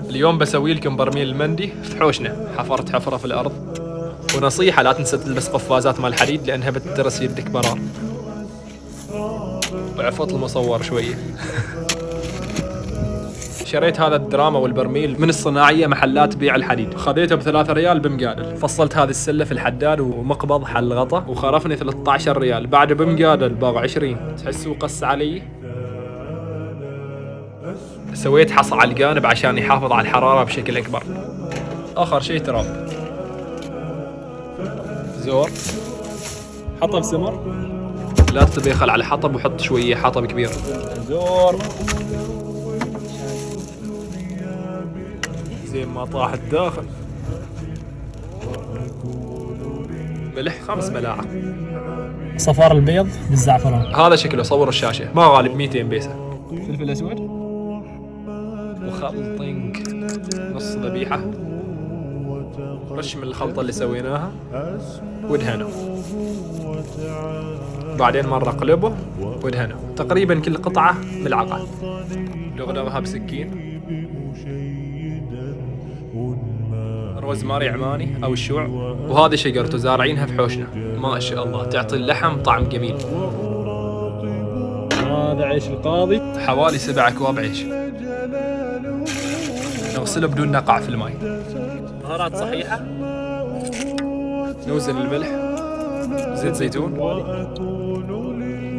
اليوم بسوي لكم برميل المندي في حوشنا. حفرت حفرة في الأرض، ونصيحة لا تنسى تلبس قفازات مال حديد لأنها بتدرس يدك مرار. ضعفت المصور شوية. شريت هذا الدراما والبرميل من الصناعية محلات بيع الحديد، خذيته ب3 ريال بمقادل. فصلت هذه السلة في الحداد ومقبض حل غطا وخرفني 13 ريال، بعد بمقادل باغ 20. تحسوا قص علي. سويت حصى على الجانب عشان يحافظ على الحرارة بشكل أكبر. آخر شيء تراب زور، حطب سمر، لا تتبيخل على حطب وحط شوية حطب كبير. زور زين ما طاح الداخل. ملح 5 ملاعق. صفار البيض بالزعفران. هذا شكله صور الشاشة، ما غالب 200 بيسة. فلفل اسود وخلطنج نص ذبيحة، رش من الخلطة اللي سويناها ودهنه، بعدين مرة قلبه ودهنه. تقريبا كل قطعة ملعقة. لغدوها بسكين. روزماري عماني أو الشوع، وهذه شجرته زارعينها في حوشنا، ما شاء الله تعطي اللحم طعم جميل. هذا عيش القاضي، حوالي 7 أكواب عيش. نغسله بدون نقع في الماء. بهارات صحيحة، نوزن الملح، زيت زيتون،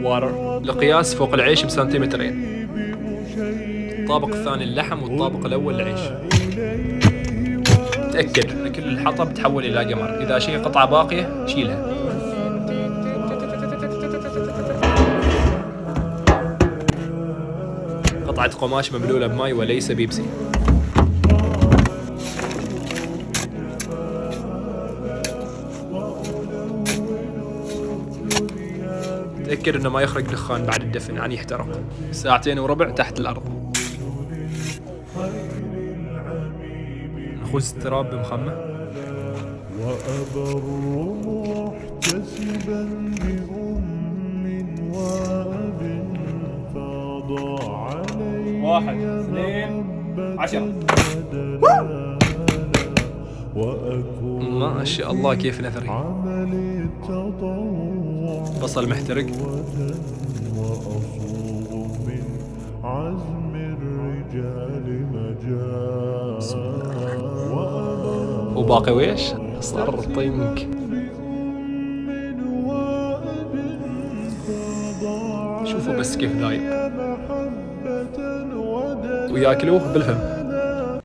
واتر لقياس فوق العيش بسنتيمترين. الطابق الثاني اللحم والطابق الأول العيش. تأكد أن كل الحطب تحول إلى قمر. إذا شيء قطعة باقية شيلها. قطعة قماش مبلولة بماء وليس بيبسي. تأكد انه ما يخرج دخان بعد الدفن، يعني يحترق. 2.25 ساعة تحت الأرض. نخوز التراب بمخمة. وأبر محتسبا بأم وأب فاض علي 1 2 10. وأكون ما شاء الله كيف نثري. عملي التطوع بصل محترق. وأصوغ من عزم الرجال مجال وباقي ويش صار طنك. شوفوا بس كيف ذايب، وياكلوه بالفم.